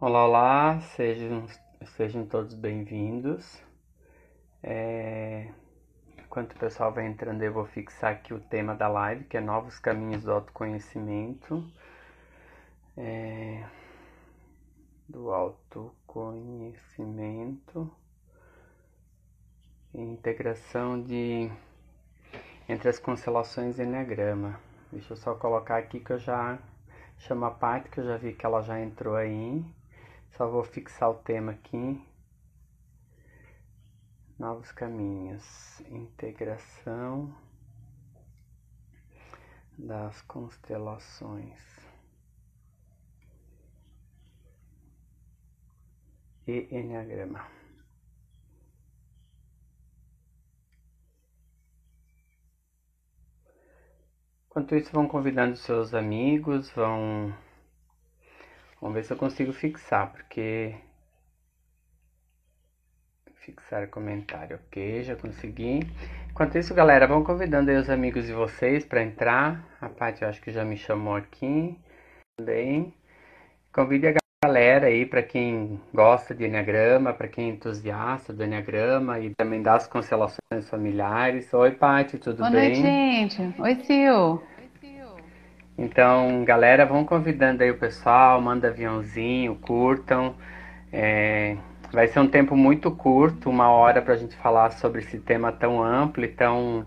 Olá, olá, sejam todos bem-vindos. Enquanto o pessoal vai entrando, eu vou fixar aqui o tema da live, que é Novos Caminhos do Autoconhecimento. Do autoconhecimento e integração entre as constelações e Enneagrama. Deixa eu só colocar aqui que eu já chamo a parte, que eu já vi que ela já entrou aí. Só vou fixar o tema aqui. Novos caminhos, integração das constelações e Enneagrama. Enquanto isso, vão convidando seus amigos, vamos ver se eu consigo fixar, porque fixar comentário, ok, já consegui. Enquanto isso, galera, vão convidando aí os amigos de vocês para entrar. A Paty, eu acho que já me chamou aqui também. Convide a galera aí, para quem gosta de Enneagrama, para quem é entusiasta do Enneagrama e também das constelações familiares. Oi, Paty, tudo Boa noite, bem? gente. Oi, Sil. Então, galera, vão convidando aí o pessoal, manda aviãozinho, curtam. Vai ser um tempo muito curto, 1 hora, para a gente falar sobre esse tema tão amplo e tão,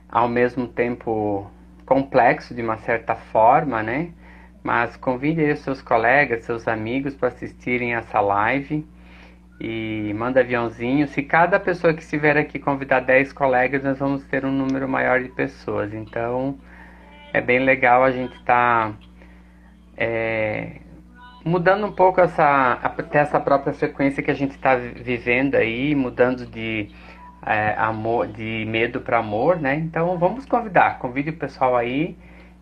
ao mesmo tempo, complexo de uma certa forma, né? Mas convide aí os seus colegas, seus amigos para assistirem essa live e manda aviãozinho. Se cada pessoa que estiver aqui convidar 10 colegas, nós vamos ter um número maior de pessoas. Então, é bem legal a gente estar mudando um pouco até essa própria frequência que a gente está vivendo aí, mudando de amor, de medo para amor, né? Então vamos convide o pessoal aí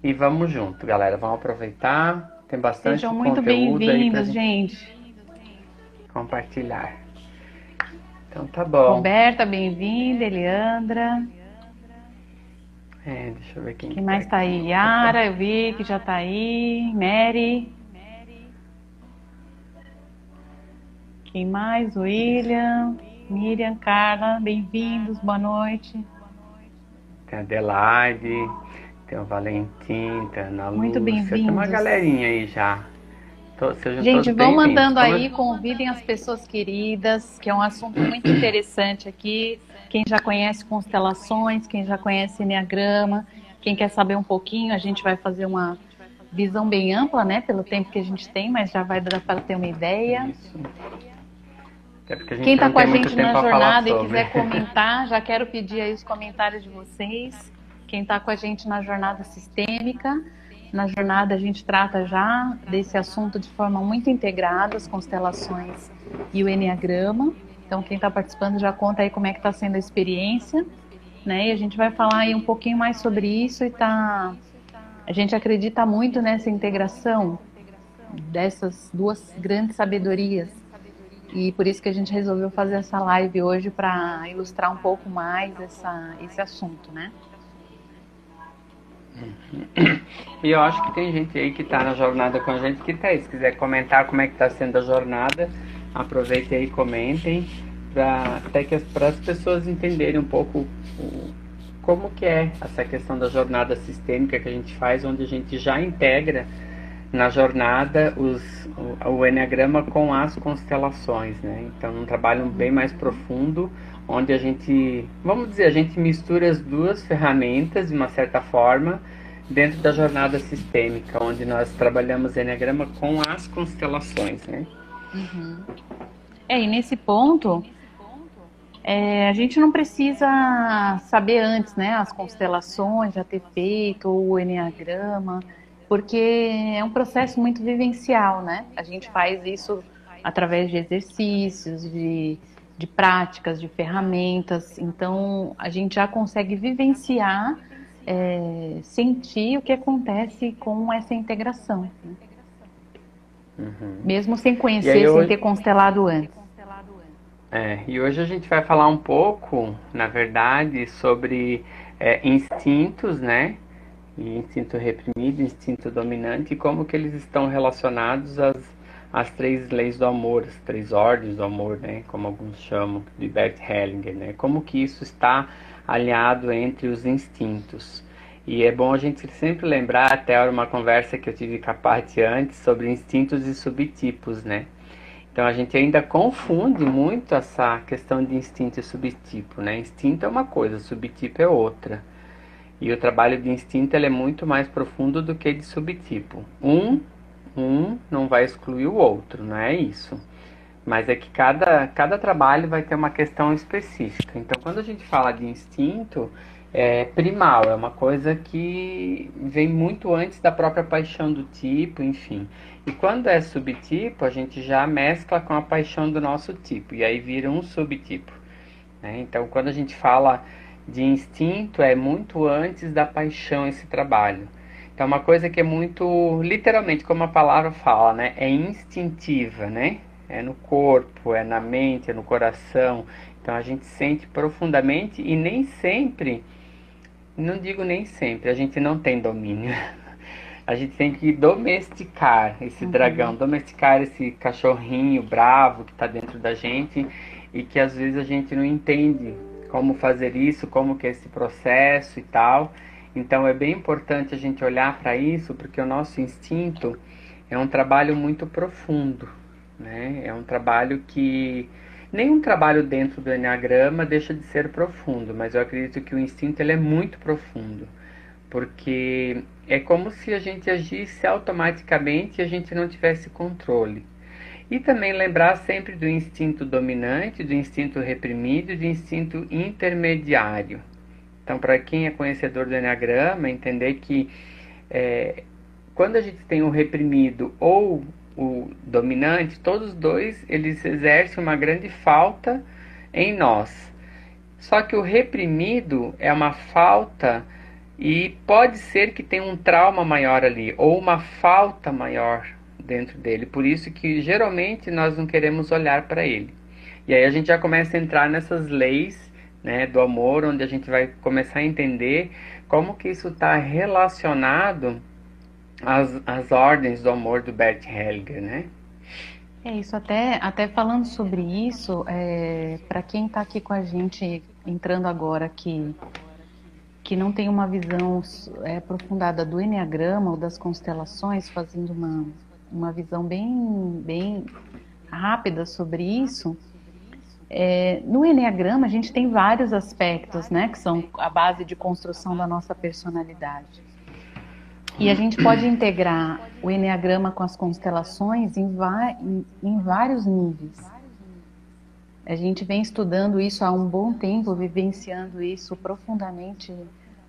e vamos junto, galera. Vamos aproveitar, tem bastante Sejam muito conteúdo aí pra bem-vindos, gente gente. compartilhar. Então tá bom. Roberta, bem-vinda. Eliandra. Deixa eu ver quem Quem que tá mais tá aqui. aí? Yara, eu vi que já tá aí. Mary. Quem mais? William. Miriam, Carla, bem-vindos. Boa noite. Tem a Adelaide, tem o Valentim, tem a Ana Muito Lúcia, tem uma bem-vindos. galerinha aí já. Sejam todos Gente, vão bem-vindos. mandando aí, convidem as pessoas queridas, que é um assunto muito interessante aqui. Quem já conhece constelações, quem já conhece Enneagrama, quem quer saber um pouquinho, a gente vai fazer uma visão bem ampla, né? Pelo tempo que a gente tem, mas já vai dar para ter uma ideia. Isso. Até porque a Quem gente está não com a tem muito gente tempo na para falar jornada e sobre. quiser comentar, já quero pedir aí os comentários de vocês. Quem está com a gente na jornada sistêmica, na jornada a gente trata já desse assunto de forma muito integrada, as constelações e o Enneagrama. Então quem está participando já conta aí como é que está sendo a experiência, né? E a gente vai falar aí um pouquinho mais sobre isso a gente acredita muito nessa integração dessas duas grandes sabedorias. E por isso que a gente resolveu fazer essa live hoje para ilustrar um pouco mais esse assunto, né? E eu acho que tem gente aí que tá na jornada com a gente que tá aí. Se quiser comentar como é que tá sendo a jornada, aproveitem aí e comentem para as pessoas entenderem um pouco como que é essa questão da jornada sistêmica que a gente faz, onde a gente já integra na jornada o Enneagrama com as constelações, né? Então, um trabalho bem mais profundo, onde a gente, vamos dizer, a gente mistura as duas ferramentas de uma certa forma dentro da jornada sistêmica, onde nós trabalhamos Enneagrama com as constelações, né? Uhum. E nesse ponto, a gente não precisa saber antes, né, as constelações, já ter feito o Enneagrama, porque é um processo muito vivencial, né? A gente faz isso através de exercícios, de práticas, de ferramentas. Então, a gente já consegue vivenciar, sentir o que acontece com essa integração, né? Mesmo sem E aí conhecer, sem hoje, ter constelado antes. e hoje a gente vai falar um pouco, na verdade, sobre instintos, né? E instinto reprimido, instinto dominante, e como que eles estão relacionados as 3 leis do amor, as 3 ordens do amor, né, como alguns chamam, de Bert Hellinger, né, como que isso está alinhado entre os instintos. E é bom a gente sempre lembrar, até era uma conversa que eu tive com a Paty antes, sobre instintos e subtipos, né. Então a gente ainda confunde muito essa questão de instinto e subtipo, né. Instinto é uma coisa, subtipo é outra. E o trabalho de instinto ele é muito mais profundo do que de subtipo. Um não vai excluir o outro, não é isso. Mas é que cada trabalho vai ter uma questão específica. Então, quando a gente fala de instinto, é primal, é uma coisa que vem muito antes da própria paixão do tipo, enfim. E quando é subtipo, a gente já mescla com a paixão do nosso tipo, e aí vira um subtipo, né? Então, quando a gente fala de instinto, é muito antes da paixão esse trabalho. Então, uma coisa que é muito, literalmente, como a palavra fala, né? É instintiva, né? É no corpo, é na mente, é no coração. Então, a gente sente profundamente e nem sempre, não digo nem sempre, a gente não tem domínio. A gente tem que domesticar esse dragão, domesticar esse cachorrinho bravo que está dentro da gente e que às vezes a gente não entende como fazer isso, como que é esse processo e tal. Então é bem importante a gente olhar para isso, porque o nosso instinto é um trabalho muito profundo, né? É um trabalho que nenhum trabalho dentro do Enneagrama deixa de ser profundo, mas eu acredito que o instinto ele é muito profundo, porque é como se a gente agisse automaticamente e a gente não tivesse controle. E também lembrar sempre do instinto dominante, do instinto reprimido e do instinto intermediário. Então, para quem é conhecedor do Enneagrama, entender que quando a gente tem o reprimido ou o dominante, todos os dois eles exercem uma grande falta em nós. Só que o reprimido é uma falta e pode ser que tenha um trauma maior ali, ou uma falta maior dentro dele. Por isso que geralmente nós não queremos olhar para ele. E aí a gente já começa a entrar nessas leis, né, do amor, onde a gente vai começar a entender como que isso está relacionado às ordens do amor do Bert Hellinger, né? É isso, até falando sobre isso, para quem está aqui com a gente, entrando agora aqui, que não tem uma visão aprofundada do Enneagrama ou das constelações, fazendo uma visão bem rápida sobre isso, no Enneagrama a gente tem vários aspectos, né, que são a base de construção da nossa personalidade. E a gente pode integrar o Enneagrama com as constelações em vários níveis. A gente vem estudando isso há um bom tempo, vivenciando isso profundamente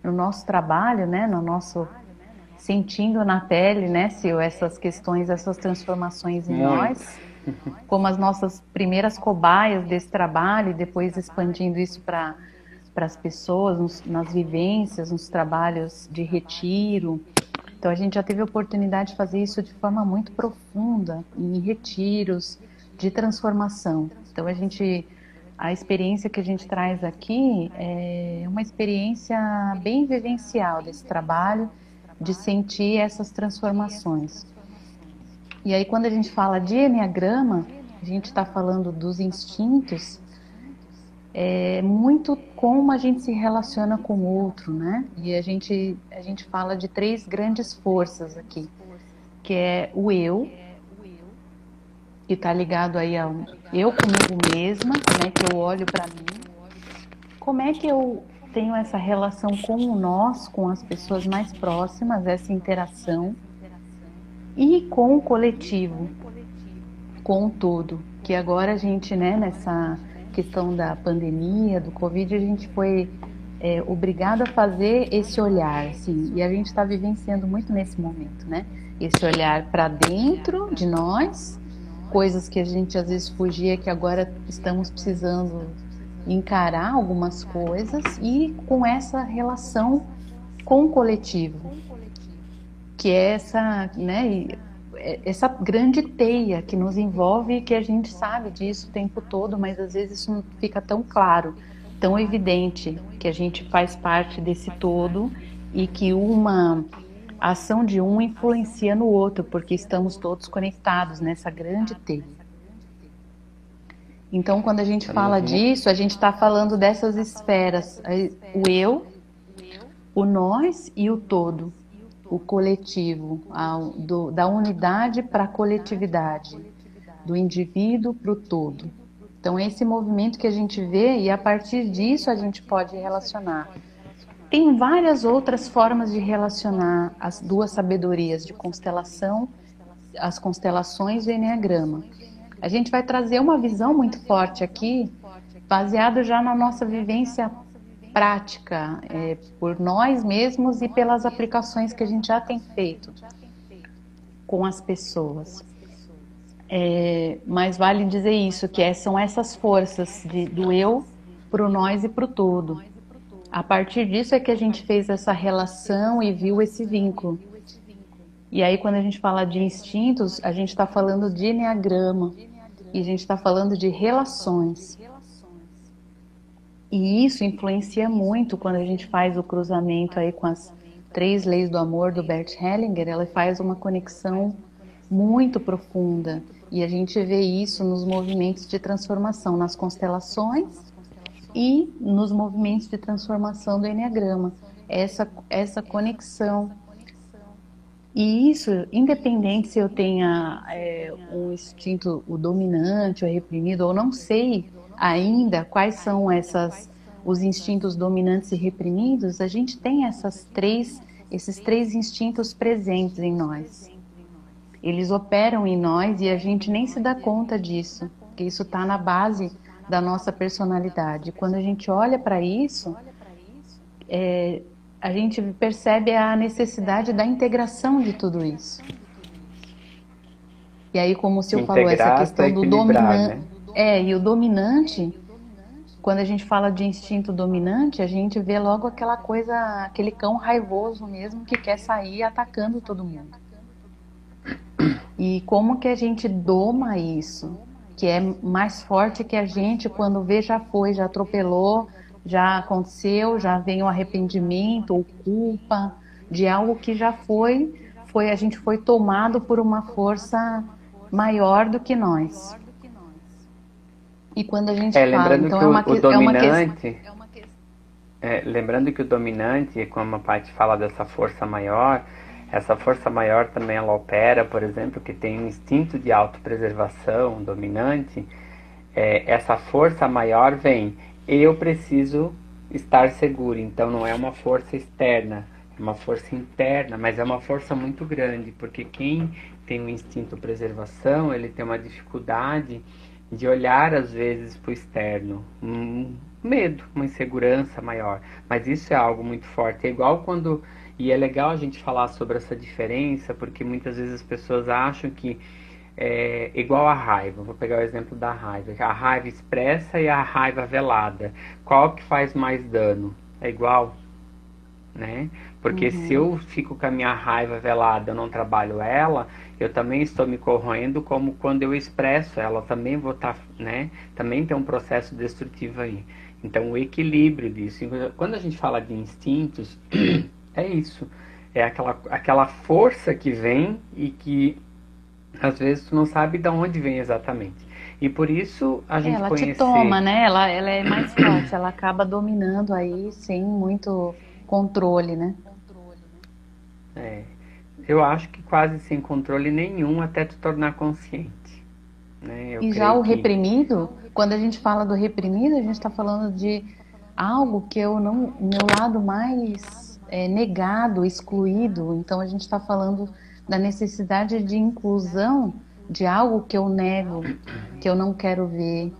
no nosso trabalho, né, no nosso sentindo na pele, né, Sil, essas questões, essas transformações em nós, como as nossas primeiras cobaias desse trabalho, e depois expandindo isso para as pessoas, nas vivências, nos trabalhos de retiro. Então a gente já teve a oportunidade de fazer isso de forma muito profunda, em retiros de transformação. Então a experiência que a gente traz aqui é uma experiência bem vivencial desse trabalho, de sentir essas transformações. E aí quando a gente fala de Enneagrama, a gente está falando dos instintos, muito como a gente se relaciona com o outro, né? E a gente fala de 3 grandes forças aqui, que é o eu, que está ligado aí ao eu comigo mesma, como é que eu olho para mim, como é que eu tenho essa relação com o nós, com as pessoas mais próximas, essa interação, e com o coletivo, com o todo, que agora a gente, né, nessa questão da pandemia, do Covid, a gente foi obrigado a fazer esse olhar, assim, e a gente está vivenciando muito nesse momento, né, esse olhar para dentro de nós, coisas que a gente às vezes fugia, que agora estamos precisando encarar algumas coisas, e com essa relação com o coletivo, que é essa, né, essa grande teia que nos envolve e que a gente sabe disso o tempo todo, mas às vezes isso não fica tão claro, tão evidente, que a gente faz parte desse todo e que uma a ação de um influencia no outro, porque estamos todos conectados nessa grande teia. Então, quando a gente fala disso, a gente está falando dessas esferas, o eu, o nós e o todo, o coletivo, da unidade para a coletividade, do indivíduo para o todo. Então, esse movimento que a gente vê, e a partir disso a gente pode relacionar. Tem várias outras formas de relacionar as duas sabedorias de constelação, as constelações e o Enneagrama. A gente vai trazer uma visão muito forte aqui, baseado já na nossa vivência prática, por nós mesmos e pelas aplicações que a gente já tem feito com as pessoas. Mas vale dizer isso, que são essas forças do eu para o nós e para o todo. A partir disso é que a gente fez essa relação e viu esse vínculo. E aí, quando a gente fala de instintos, a gente está falando de Enneagrama e a gente está falando de relações. E isso influencia muito quando a gente faz o cruzamento aí com as 3 leis do amor do Bert Hellinger. Ela faz uma conexão muito profunda e a gente vê isso nos movimentos de transformação, nas constelações e nos movimentos de transformação do Enneagrama. Essa conexão. E isso, independente se eu tenha um instinto o dominante ou reprimido, ou não sei ainda quais são os instintos dominantes e reprimidos, a gente tem esses três instintos presentes em nós. Eles operam em nós e a gente nem se dá conta disso, porque isso está na base da nossa personalidade. Quando a gente olha para isso, a gente percebe a necessidade da integração de tudo isso. E aí, como o Sil falou, essa questão do dominante. Né? E o dominante, quando a gente fala de instinto dominante, a gente vê logo aquela coisa, aquele cão raivoso mesmo que quer sair atacando todo mundo. E como que a gente doma isso? Que é mais forte que a gente, quando vê, já foi, já atropelou, já aconteceu, já vem o arrependimento ou culpa de algo que já a gente foi tomado por uma força maior do que nós. E quando a gente fala, então lembrando que o dominante, como a Paty fala dessa força maior, essa força maior também ela opera, por exemplo, que tem um instinto de autopreservação dominante, essa força maior vem, eu preciso estar seguro, então não é uma força externa, é uma força interna, mas é uma força muito grande, porque quem tem um instinto de preservação, ele tem uma dificuldade de olhar às vezes para o externo, um medo, uma insegurança maior, mas isso é algo muito forte, é igual quando, e é legal a gente falar sobre essa diferença, porque muitas vezes as pessoas acham que é igual a raiva. Vou pegar o exemplo da raiva, a raiva expressa e a raiva velada, qual que faz mais dano? É igual, né? Porque se eu fico com a minha raiva velada, eu não trabalho ela, eu também estou me corroendo, como quando eu expresso ela, também vou estar, né? Também tem um processo destrutivo aí. Então o equilíbrio disso, quando a gente fala de instintos, é isso, é aquela força que vem e que às vezes tu não sabe de onde vem exatamente. E por isso a gente ela te toma, né? Ela é mais forte, ela acaba dominando aí sem muito controle, né? Eu acho que quase sem controle nenhum até te tornar consciente. Né? E já o reprimido, quando a gente fala do reprimido, a gente está falando de algo que o meu lado mais negado, excluído. Então a gente está falando da necessidade de inclusão de algo que eu nego, que eu não quero ver,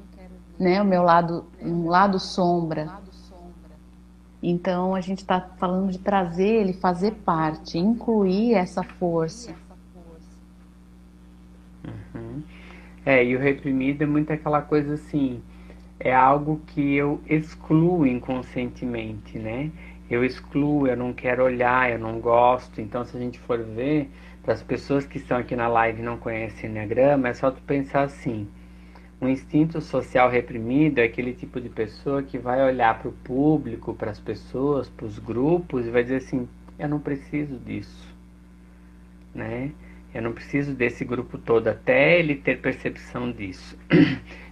né? O meu lado, um lado sombra. Então a gente está falando de trazer ele, fazer parte, incluir essa força. E o reprimido é muito aquela coisa assim, é algo que eu excluo inconscientemente, né? Eu excluo, eu não quero olhar, eu não gosto. Então se a gente for ver, para as pessoas que estão aqui na live e não conhecem Enneagrama, é só tu pensar assim, um instinto social reprimido é aquele tipo de pessoa que vai olhar para o público, para as pessoas, para os grupos e vai dizer assim, eu não preciso disso. né? Eu não preciso desse grupo todo até ele ter percepção disso.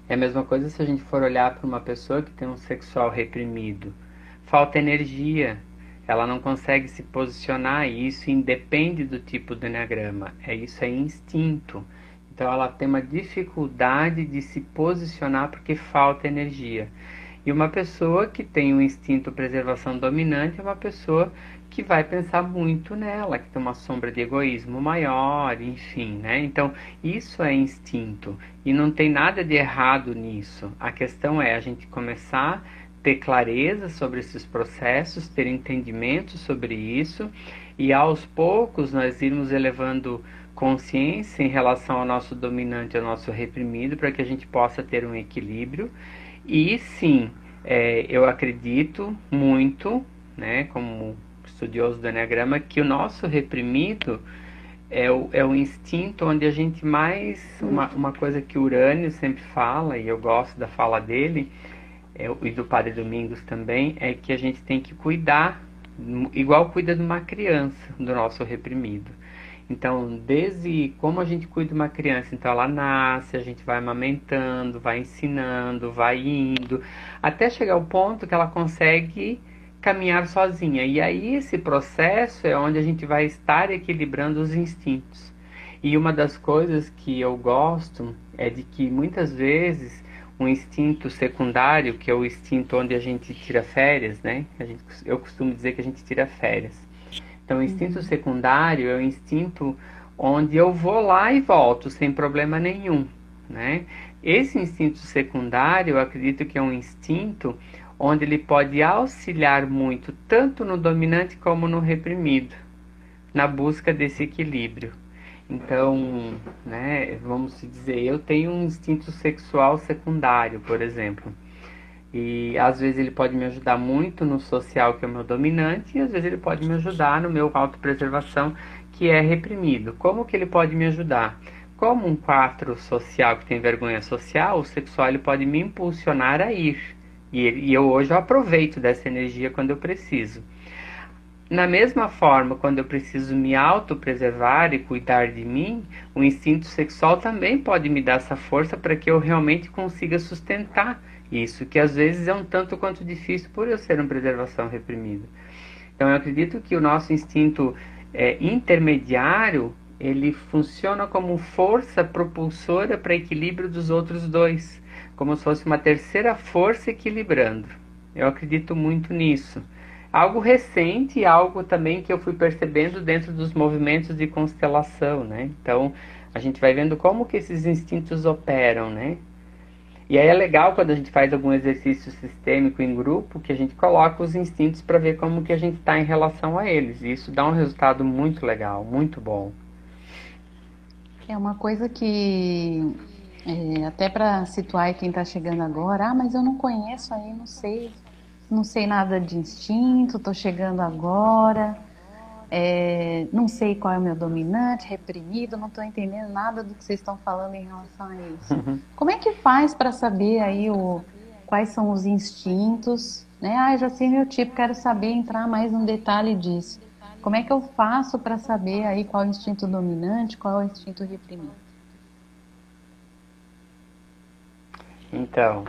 É a mesma coisa se a gente for olhar para uma pessoa que tem um sexual reprimido. Falta energia, ela não consegue se posicionar, e isso independe do tipo do eneagrama. Isso é instinto. Então ela tem uma dificuldade de se posicionar porque falta energia. E uma pessoa que tem um instinto preservação dominante é uma pessoa que vai pensar muito nela, que tem uma sombra de egoísmo maior, enfim, né? Então, isso é instinto e não tem nada de errado nisso. A questão é a gente começar a ter clareza sobre esses processos, ter entendimento sobre isso e aos poucos nós irmos elevando consciência em relação ao nosso dominante, ao nosso reprimido, para que a gente possa ter um equilíbrio. E sim, eu acredito muito, né, como estudioso do Eneagrama, que o nosso reprimido é o instinto onde a gente mais... Uma coisa que Urânio sempre fala, e eu gosto da fala dele, e do Padre Domingos também, é que a gente tem que cuidar, igual cuida de uma criança, do nosso reprimido. Então, desde como a gente cuida de uma criança, então ela nasce, a gente vai amamentando, vai ensinando, vai indo, até chegar ao ponto que ela consegue caminhar sozinha. E aí esse processo é onde a gente vai estar equilibrando os instintos. E uma das coisas que eu gosto é de que muitas vezes um instinto secundário, que é o instinto onde a gente tira férias, né? Eu costumo dizer que a gente tira férias. Então, o instinto secundário é o instinto onde eu vou lá e volto sem problema nenhum, né? Esse instinto secundário, eu acredito que é um instinto onde ele pode auxiliar muito, tanto no dominante como no reprimido, na busca desse equilíbrio. Então, né, vamos dizer, eu tenho um instinto sexual secundário, por exemplo. E às vezes ele pode me ajudar muito no social, que é o meu dominante, e às vezes ele pode me ajudar no meu autopreservação, que é reprimido. Como que ele pode me ajudar? Como um 4 social que tem vergonha social, o sexual ele pode me impulsionar a ir. E eu hoje eu aproveito dessa energia quando eu preciso. Na mesma forma, quando eu preciso me autopreservar e cuidar de mim, o instinto sexual também pode me dar essa força para que eu realmente consiga sustentar isso, que às vezes é um tanto quanto difícil por eu ser uma preservação reprimida. Então eu acredito que o nosso instinto intermediário, ele funciona como força propulsora para equilíbrio dos outros dois, como se fosse uma terceira força equilibrando. Eu acredito muito nisso. Algo recente, algo também que eu fui percebendo dentro dos movimentos de constelação, né? Então, a gente vai vendo como que esses instintos operam, né? E aí é legal quando a gente faz algum exercício sistêmico em grupo, que a gente coloca os instintos para ver como que a gente está em relação a eles. E isso dá um resultado muito legal, muito bom. É uma coisa que, até para situar quem está chegando agora, mas eu não conheço aí, não sei nada de instinto, estou chegando agora, não sei qual é o meu dominante, reprimido, não estou entendendo nada do que vocês estão falando em relação a isso. Como é que faz para saber aí quais são os instintos, né? Eu já sei meu tipo, quero saber, entrar mais no detalhe disso. Como é que eu faço para saber aí qual é o instinto dominante, qual é o instinto reprimido? Então,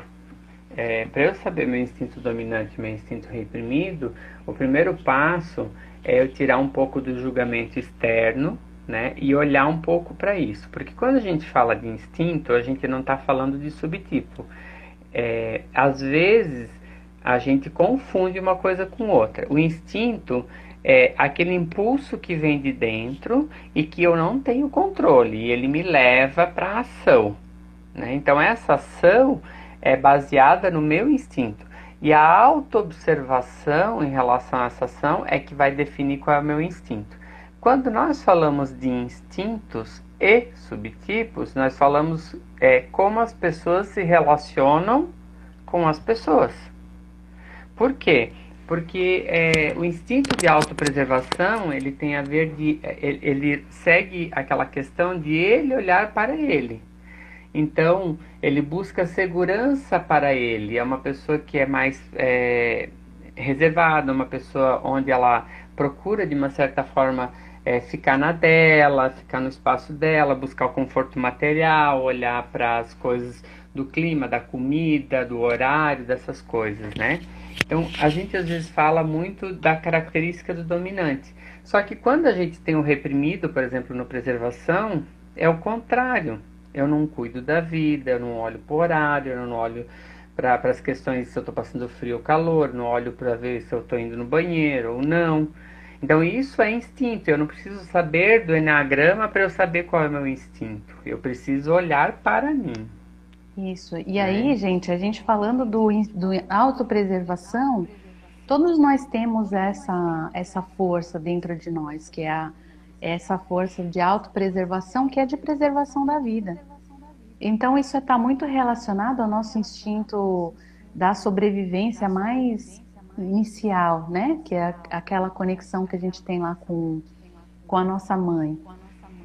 para eu saber meu instinto dominante e meu instinto reprimido, o primeiro passo é eu tirar um pouco do julgamento externo, né, e olhar um pouco para isso. Porque quando a gente fala de instinto, a gente não está falando de subtipo. Às vezes, a gente confunde uma coisa com outra. O instinto é aquele impulso que vem de dentro e que eu não tenho controle, e ele me leva para a ação, né? Então, essa ação é baseada no meu instinto. E a autoobservação em relação a essa ação é que vai definir qual é o meu instinto. Quando nós falamos de instintos e subtipos, nós falamos como as pessoas se relacionam com as pessoas. Por quê? Porque o instinto de autopreservação, ele tem a ver ele segue aquela questão de ele olhar para ele. Então, ele busca segurança para ele. É uma pessoa que é mais reservada, uma pessoa onde ela procura, de uma certa forma, ficar na dela, ficar no espaço dela, buscar o conforto material, olhar para as coisas do clima, da comida, do horário, dessas coisas, né? Então, a gente às vezes fala muito da característica do dominante. Só que quando a gente tem o reprimido, por exemplo, no preservação, é o contrário. Eu não cuido da vida, eu não olho para o horário, eu não olho para as questões se eu estou passando frio ou calor, não olho para ver se eu estou indo no banheiro ou não. Então isso é instinto, eu não preciso saber do eneagrama para eu saber qual é o meu instinto. Eu preciso olhar para mim. Isso. E aí, gente, a gente falando do autopreservação, todos nós temos essa força dentro de nós, que é essa força de autopreservação, que é de preservação da vida. Então, isso está muito relacionado ao nosso instinto da sobrevivência mais inicial, né? Que é aquela conexão que a gente tem lá com a nossa mãe.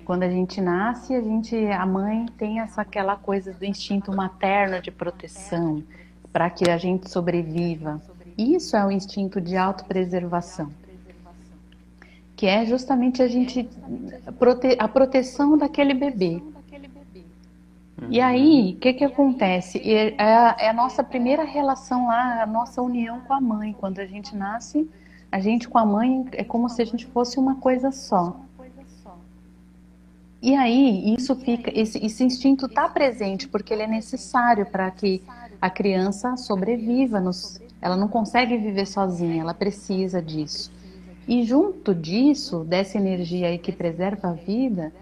Quando a gente nasce, a mãe tem aquela coisa do instinto materno de proteção, para que a gente sobreviva. Isso é o instinto de autopreservação, que é justamente a proteção daquele bebê. E aí, o que acontece? É a nossa primeira relação lá, a nossa união com a mãe. Quando a gente nasce, a gente com a mãe é como se a gente fosse uma coisa só. E aí, esse instinto está presente, porque ele é necessário para que a criança sobreviva. Ela não consegue viver sozinha, ela precisa disso. E junto disso, dessa energia aí que preserva a vida,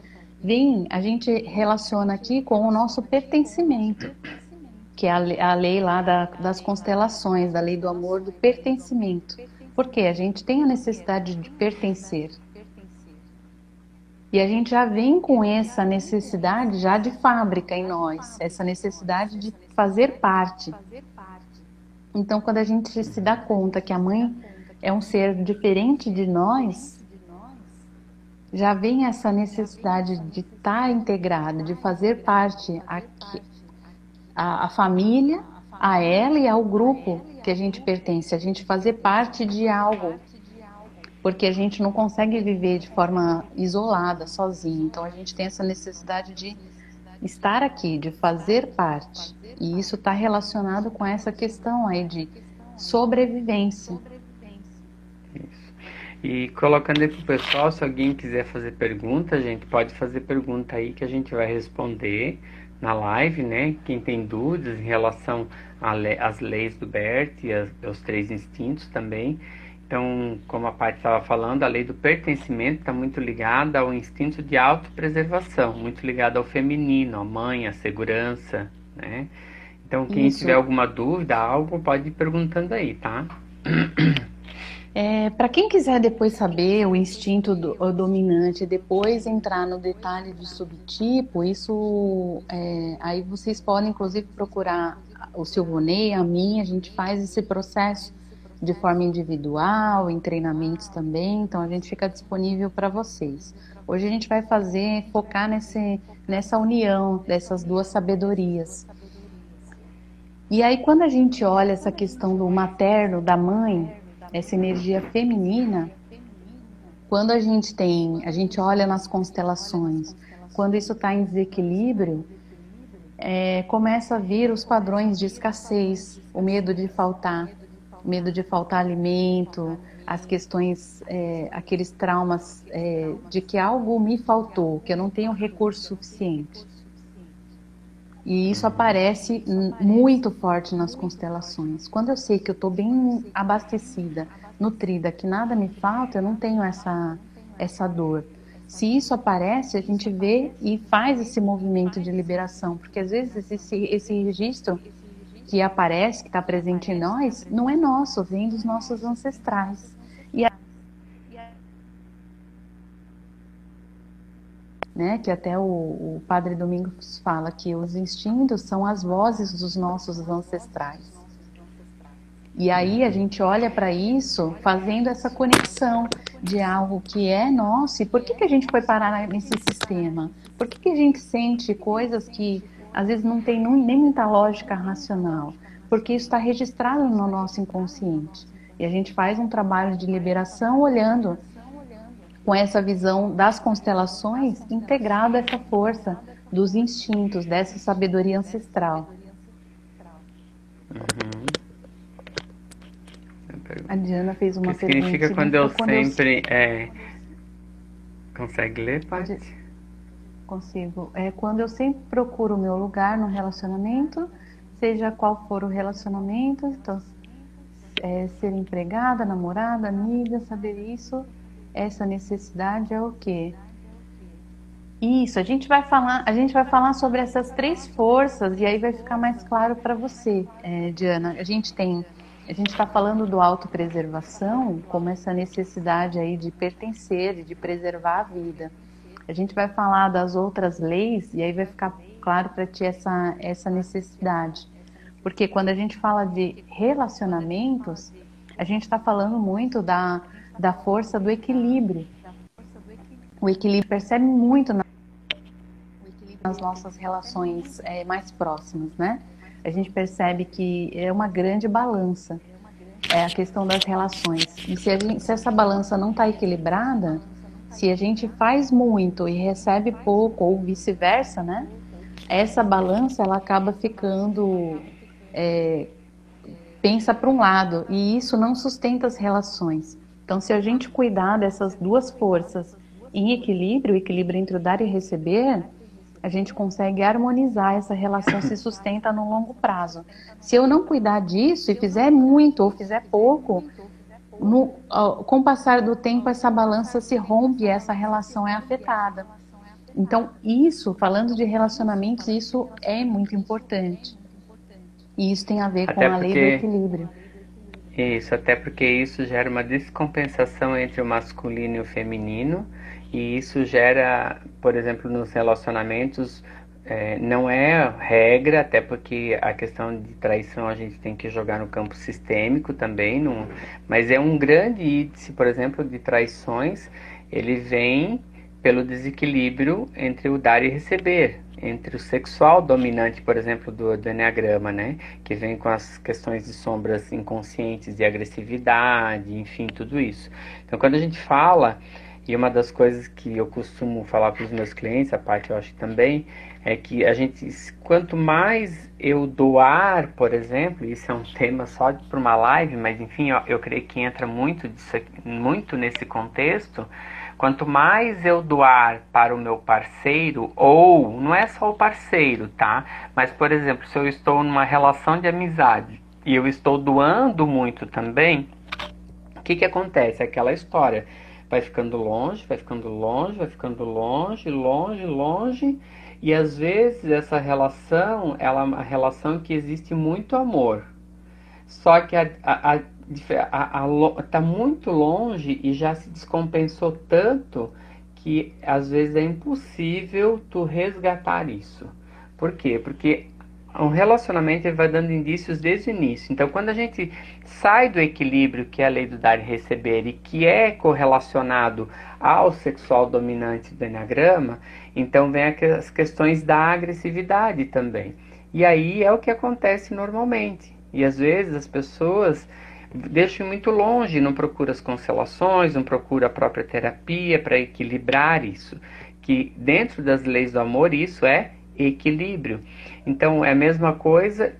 a gente relaciona aqui com o nosso pertencimento, que é a lei lá das constelações, da lei do amor, do pertencimento. Porque a gente tem a necessidade de pertencer. E a gente já vem com essa necessidade já de fábrica em nós, essa necessidade de fazer parte. Então, quando a gente se dá conta que a mãe é um ser diferente de nós, já vem essa necessidade de estar integrada, de fazer parte a família, a ela e ao grupo que a gente pertence, a gente fazer parte de algo. Porque a gente não consegue viver de forma isolada, sozinho. Então a gente tem essa necessidade de estar aqui, de fazer parte. E isso está relacionado com essa questão aí de sobrevivência. Isso. E colocando aí pro pessoal, se alguém quiser fazer pergunta, gente, pode fazer pergunta aí que a gente vai responder na live, né? Quem tem dúvidas em relação às leis do Bert e aos 3 instintos também. Então, como a Paty estava falando, a lei do pertencimento está muito ligada ao instinto de autopreservação, muito ligada ao feminino, à mãe, à segurança, né? Então, quem tiver alguma dúvida, algo, pode ir perguntando aí, tá? Para quem quiser depois saber o instinto dominante, depois entrar no detalhe do subtipo, aí vocês podem, inclusive, procurar o Silvonei, a mim, a gente faz esse processo de forma individual, em treinamentos também, então a gente fica disponível para vocês. Hoje a gente vai focar nessa união dessas 2 sabedorias. E aí quando a gente olha essa questão do materno, da mãe, essa energia feminina, quando a gente olha nas constelações, quando isso está em desequilíbrio, começa a vir os padrões de escassez, o medo de faltar alimento, as questões, aqueles traumas de que algo me faltou, que eu não tenho recurso suficiente. E isso aparece muito forte nas constelações. Quando eu sei que eu estou bem abastecida, nutrida, que nada me falta, eu não tenho essa dor. Se isso aparece, a gente vê e faz esse movimento de liberação, porque às vezes esse registro que aparece, que está presente em nós, não é nosso, vem dos nossos ancestrais. Né, que até o Padre Domingos fala que os instintos são as vozes dos nossos ancestrais. E aí a gente olha para isso fazendo essa conexão de algo que é nosso. E por que a gente foi parar nesse sistema? Por que a gente sente coisas que às vezes não tem nem muita lógica racional? Porque isso está registrado no nosso inconsciente. E a gente faz um trabalho de liberação olhando com essa visão das constelações integrada a essa força dos instintos, dessa sabedoria ancestral. Uhum. A Diana fez uma O que pergunta. significa quando eu sempre... Consegue ler, Paty? Consigo. Quando eu sempre procuro o meu lugar no relacionamento, seja qual for o relacionamento, então, ser empregada, namorada, amiga, saber isso, essa necessidade é o quê? Isso, a gente vai falar sobre essas 3 forças e aí vai ficar mais claro para você, Diana. A gente está falando do autopreservação como essa necessidade aí de pertencer e de preservar a vida. A gente vai falar das outras leis e aí vai ficar claro para ti essa necessidade. Porque quando a gente fala de relacionamentos, a gente está falando muito da força do equilíbrio. O equilíbrio percebe muito nas nossas relações mais próximas, né? A gente percebe que é uma grande balança, a questão das relações. E se essa balança não está equilibrada, se a gente faz muito e recebe pouco, ou vice-versa, né? Essa balança, ela acaba ficando... pensa para um lado, e isso não sustenta as relações. Então, se a gente cuidar dessas 2 forças em equilíbrio, o equilíbrio entre o dar e receber, a gente consegue harmonizar, essa relação se sustenta no longo prazo. Se eu não cuidar disso e fizer muito ou fizer pouco, com o passar do tempo essa balança se rompe e essa relação é afetada. Então isso, falando de relacionamentos, isso é muito importante. E isso tem a ver com a lei do equilíbrio. Isso, até porque isso gera uma descompensação entre o masculino e o feminino, e isso gera, por exemplo, nos relacionamentos, não é regra, até porque a questão de traição a gente tem que jogar no campo sistêmico também, mas é um grande índice, por exemplo, de traições, ele vem pelo desequilíbrio entre o dar e receber, entre o sexual dominante, por exemplo, do Eneagrama, né? Que vem com as questões de sombras inconscientes, de agressividade, enfim, tudo isso. Então, quando a gente fala, e uma das coisas que eu costumo falar para os meus clientes, a parte eu acho também, é que a gente, quanto mais eu doar, por exemplo, isso é um tema só para uma live, mas enfim, eu creio que entra muito nesse contexto. Quanto mais eu doar para o meu parceiro, ou não é só o parceiro, tá? Mas, por exemplo, se eu estou numa relação de amizade e eu estou doando muito também, o que acontece? Aquela história vai ficando longe, vai ficando longe, vai ficando longe, longe, longe, e às vezes essa relação, ela é uma relação que existe muito amor. Só que tá muito longe e já se descompensou tanto que às vezes é impossível tu resgatar isso. Por quê? Porque um relacionamento ele vai dando indícios desde o início. Então, quando a gente sai do equilíbrio, que é a lei do dar e receber, e que é correlacionado ao sexual dominante do Eneagrama, então vem as questões da agressividade também. E aí é o que acontece normalmente. E às vezes as pessoas deixam muito longe, não procuram as constelações, não procuram a própria terapia para equilibrar isso. Que dentro das leis do amor isso é equilíbrio. Então é a mesma coisa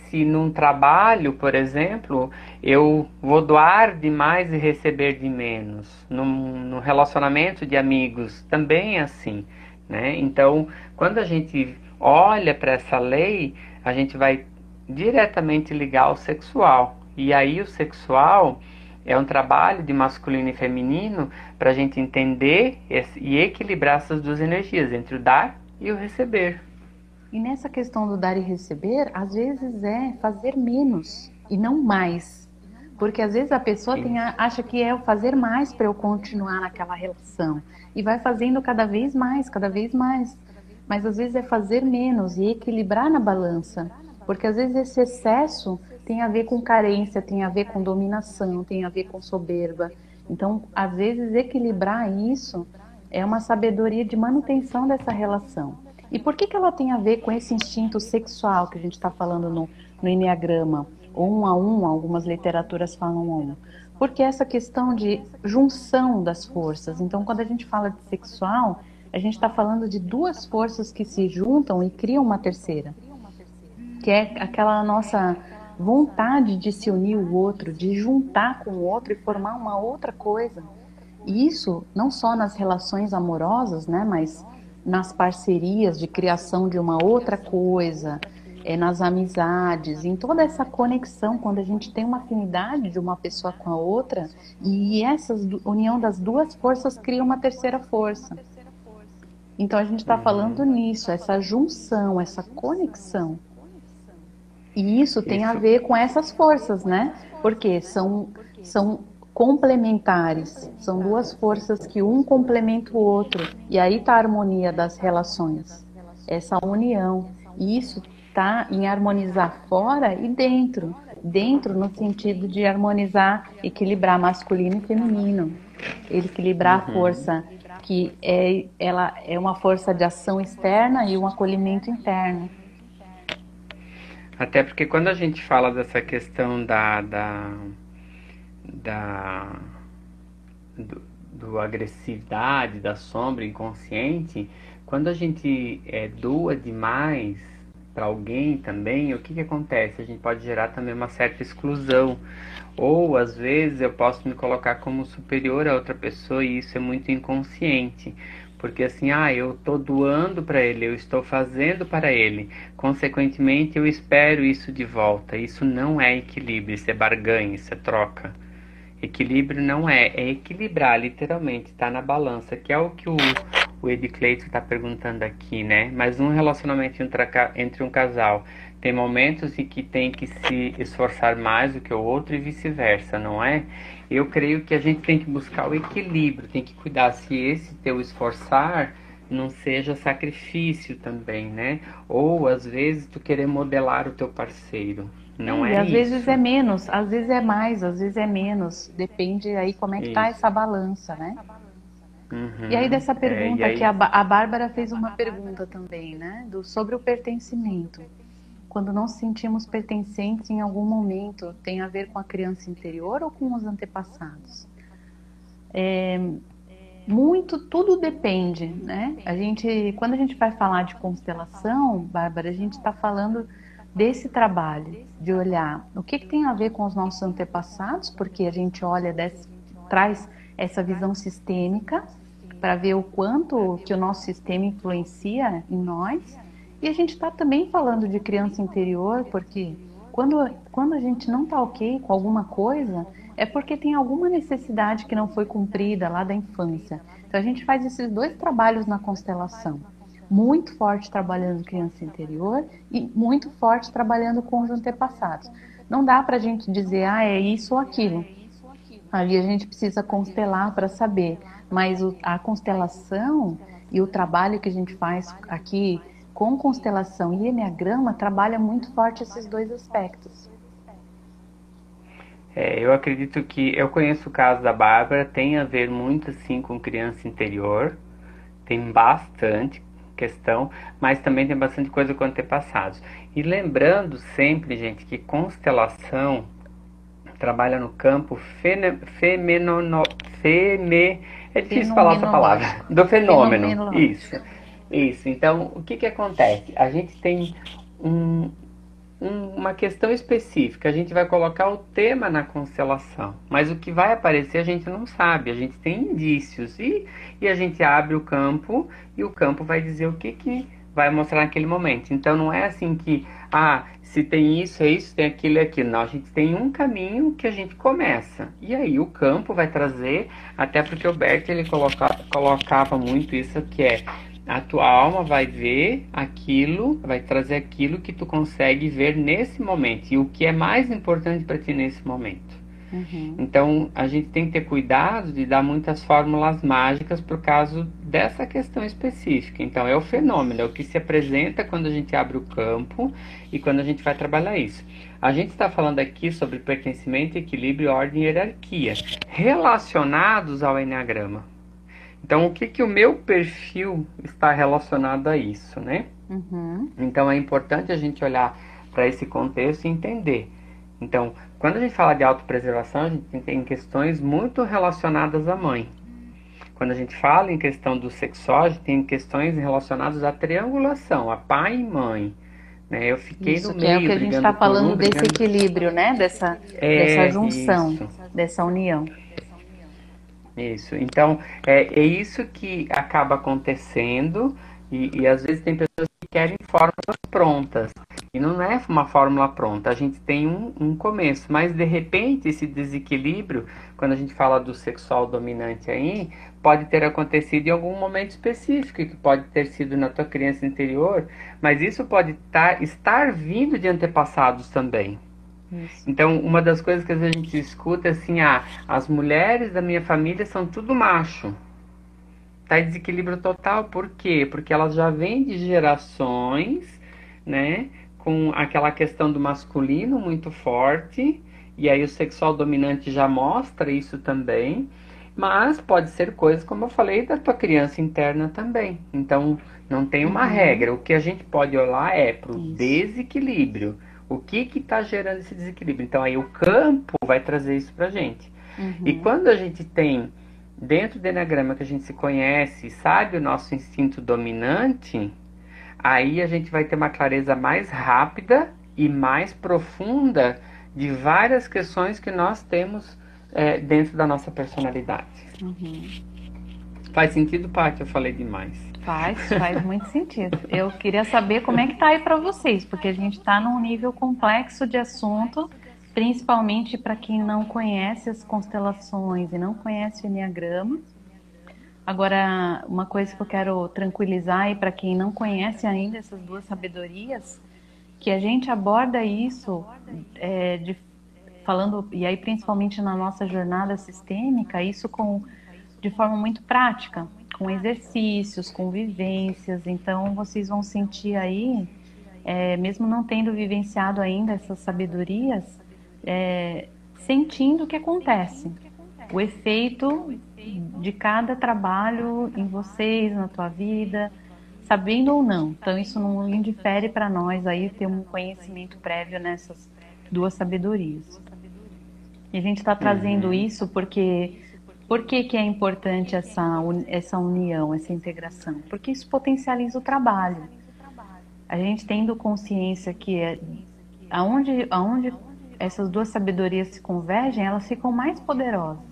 se num trabalho, por exemplo, eu vou doar demais e receber de menos. Num relacionamento de amigos também é assim, né? Então quando a gente olha para essa lei, a gente vai diretamente ligar ao sexual. E aí o sexual é um trabalho de masculino e feminino para a gente entender e equilibrar essas 2 energias, entre o dar e o receber. E nessa questão do dar e receber, às vezes é fazer menos e não mais. Porque às vezes a pessoa acha que é o fazer mais para eu continuar naquela relação. E vai fazendo cada vez mais, cada vez mais. Mas às vezes é fazer menos e equilibrar na balança. Porque às vezes esse excesso tem a ver com carência, tem a ver com dominação, tem a ver com soberba. Então, às vezes, equilibrar isso é uma sabedoria de manutenção dessa relação. E por que ela tem a ver com esse instinto sexual que a gente está falando no Eneagrama? 1 a 1, algumas literaturas falam 1 a 1. porque essa questão de junção das forças. Então, quando a gente fala de sexual, a gente está falando de duas forças que se juntam e criam uma terceira, que é aquela nossa vontade de se unir o outro, de juntar com o outro e formar uma outra coisa. E isso não só nas relações amorosas, né, mas nas parcerias de criação de uma outra coisa, nas amizades, em toda essa conexão, quando a gente tem uma afinidade de uma pessoa com a outra, e essa união das duas forças cria uma terceira força. Então a gente está falando nisso, essa junção, essa conexão. E isso tem a ver com essas forças, né? Porque são complementares, são duas forças que um complementa o outro. E aí está a harmonia das relações, essa união. E isso está em harmonizar fora e dentro. Dentro no sentido de harmonizar, equilibrar masculino e feminino. Equilibrar a força que ela é uma força de ação externa e um acolhimento interno. Até porque quando a gente fala dessa questão do agressividade, da sombra inconsciente, quando a gente doa demais para alguém também, o que acontece? A gente pode gerar também uma certa exclusão. Ou, às vezes, eu posso me colocar como superior a outra pessoa e isso é muito inconsciente. Porque assim, eu estou doando para ele, eu estou fazendo para ele. Consequentemente, eu espero isso de volta. Isso não é equilíbrio, isso é barganha, isso é troca. Equilíbrio não é equilibrar, literalmente, está na balança, que é o que o Ed Clayton está perguntando aqui, né? Mas um relacionamento entre um casal tem momentos em que tem que se esforçar mais do que o outro e vice-versa, não é? Eu creio que a gente tem que buscar o equilíbrio, tem que cuidar se esse teu esforçar não seja sacrifício também, né? Ou às vezes tu querer modelar o teu parceiro. Não é às isso. vezes é menos, às vezes é mais, às vezes é menos. Depende aí como é que tá essa balança, né? E aí dessa pergunta que a Bárbara fez uma pergunta também, né? Sobre o pertencimento. Quando não sentimos pertencentes em algum momento, tem a ver com a criança interior ou com os antepassados? Tudo depende, né? Quando a gente vai falar de constelação, Bárbara, a gente está falando desse trabalho, de olhar o que tem a ver com os nossos antepassados, porque a gente traz essa visão sistêmica para ver o quanto que o nosso sistema influencia em nós. E a gente está também falando de criança interior, porque quando a gente não está ok com alguma coisa, é porque tem alguma necessidade que não foi cumprida lá da infância. Então a gente faz esses dois trabalhos na constelação. Muito forte trabalhando criança interior e muito forte trabalhando com os antepassados. Não dá para a gente dizer, é isso ou aquilo. Ali a gente precisa constelar para saber. Mas a constelação e o trabalho que a gente faz aqui com constelação e eneagrama trabalha muito forte esses dois aspectos. Eu acredito que eu conheço o caso da Bárbara, tem a ver muito assim com criança interior, tem bastante questão, mas também tem bastante coisa com antepassados. E lembrando sempre, gente, que constelação trabalha no campo é difícil falar essa palavra, do fenômeno. Isso. Então, o que acontece? A gente tem uma questão específica, a gente vai colocar o tema na constelação, mas o que vai aparecer a gente não sabe, a gente tem indícios e a gente abre o campo e o campo vai dizer o que vai mostrar naquele momento. Então não é assim que, se tem isso, é isso, tem aquilo e aquilo. Não, a gente tem um caminho que a gente começa. E aí o campo vai trazer, até porque o Bert ele colocava muito isso, que é a tua alma vai ver aquilo, vai trazer aquilo que tu consegue ver nesse momento. E o que é mais importante para ti nesse momento. Então, a gente tem que ter cuidado de dar muitas fórmulas mágicas por causa dessa questão específica. Então, é o fenômeno, é o que se apresenta quando a gente abre o campo e quando a gente vai trabalhar isso. A gente está falando aqui sobre pertencimento, equilíbrio, ordem e hierarquia, relacionados ao eneagrama. Então, o que o meu perfil está relacionado a isso, né? Então, é importante a gente olhar para esse contexto e entender Então, quando a gente fala de autopreservação, a gente tem questões muito relacionadas à mãe. Quando a gente fala em questão do sexual, tem questões relacionadas à triangulação, a pai e mãe. Né? Eu fiquei Isso, no que é o meio, que a gente está brigando por falando um, desse brigando... equilíbrio, né? Dessa junção, Isso. dessa união. Isso. Então, é isso que acaba acontecendo e às vezes tem pessoas que querem fórmulas prontas. E não é uma fórmula pronta, a gente tem um começo, mas de repente esse desequilíbrio, quando a gente fala do sexual dominante aí, pode ter acontecido em algum momento específico, que pode ter sido na tua criança interior, mas isso pode estar vindo de antepassados também. Isso. Então, uma das coisas que a gente escuta é assim, as mulheres da minha família são tudo macho. Tá em desequilíbrio total, por quê? Porque elas já vêm de gerações, né, com aquela questão do masculino muito forte, e aí o sexual dominante já mostra isso também, mas pode ser coisas, como eu falei, da tua criança interna também. Então, não tem uma regra. O que a gente pode olhar é para o desequilíbrio. O que está gerando esse desequilíbrio? Então, aí o campo vai trazer isso para a gente. E quando a gente tem dentro do Eneagrama que a gente se conhece, sabe o nosso instinto dominante, aí a gente vai ter uma clareza mais rápida e mais profunda de várias questões que nós temos dentro da nossa personalidade. Faz sentido, Paty? Eu falei demais. Faz muito sentido. Eu queria saber como é que tá aí para vocês, porque a gente está num nível complexo de assunto, principalmente para quem não conhece as constelações e não conhece o Eneagrama. Agora, uma coisa que eu quero tranquilizar aí para quem não conhece ainda essas duas sabedorias, que a gente aborda isso falando, e aí principalmente na nossa jornada sistêmica, isso de forma muito prática, com exercícios, com vivências. Então vocês vão sentir aí, mesmo não tendo vivenciado ainda essas sabedorias, sentindo o que acontece, o efeito de cada trabalho em vocês, na tua vida, sabendo ou não. Então isso não indifere para nós aí ter um conhecimento prévio nessas duas sabedorias. E a gente está trazendo isso porque... Por que é importante essa união, essa integração? Porque isso potencializa o trabalho. A gente tendo consciência que aonde essas duas sabedorias se convergem, elas ficam mais poderosas.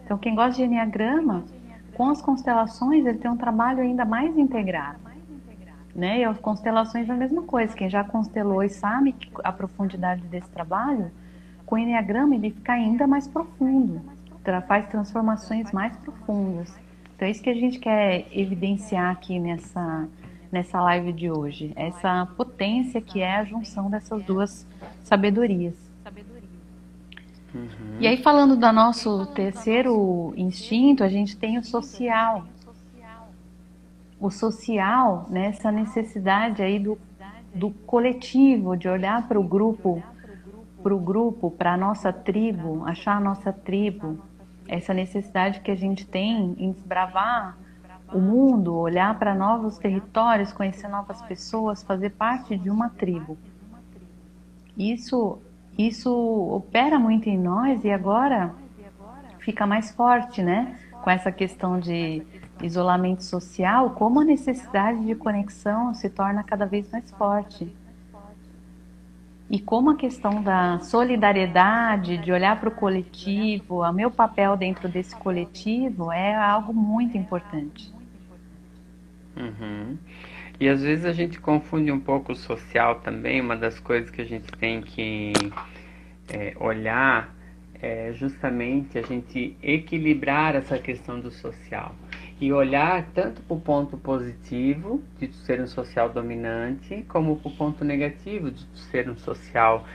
Então, quem gosta de Eneagrama, com as constelações, ele tem um trabalho ainda mais integrado. Né? E as constelações é a mesma coisa. Quem já constelou e sabe a profundidade desse trabalho, com o Eneagrama ele fica ainda mais profundo. Faz transformações mais profundas. Então é isso que a gente quer evidenciar aqui nessa live de hoje. Essa potência que é a junção dessas duas sabedorias. E aí, falando do nosso terceiro instinto, a gente tem o social. O social, né, essa necessidade aí do coletivo, de olhar para o grupo, para a nossa tribo, achar a nossa tribo. Essa necessidade que a gente tem em desbravar o mundo, olhar para novos territórios, conhecer novas pessoas, fazer parte de uma tribo. Isso opera muito em nós e agora fica mais forte, né? Com essa questão de isolamento social, como a necessidade de conexão se torna cada vez mais forte. E como a questão da solidariedade, de olhar para o coletivo, o meu papel dentro desse coletivo é algo muito importante. E às vezes a gente confunde um pouco o social também. Uma das coisas que a gente tem que olhar é justamente a gente equilibrar essa questão do social. E olhar tanto para o ponto positivo de ser um social dominante, como para o ponto negativo de ser um social,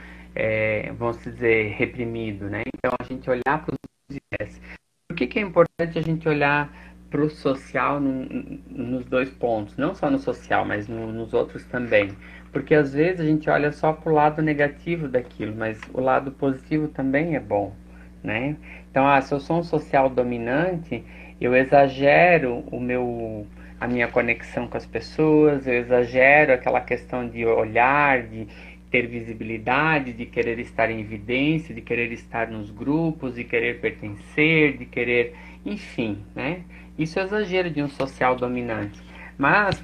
vamos dizer, reprimido, né? Então a gente olhar para os dois. Por que é importante a gente olhar para o social nos dois pontos? Não só no social, mas nos outros também. Porque às vezes a gente olha só para o lado negativo daquilo, mas o lado positivo também é bom, né? Então, se eu sou um social dominante, eu exagero a minha conexão com as pessoas, eu exagero aquela questão de olhar, ter visibilidade, de querer estar em evidência, de querer estar nos grupos, de querer pertencer, de querer, enfim, né? Isso é exagero de um social dominante. Mas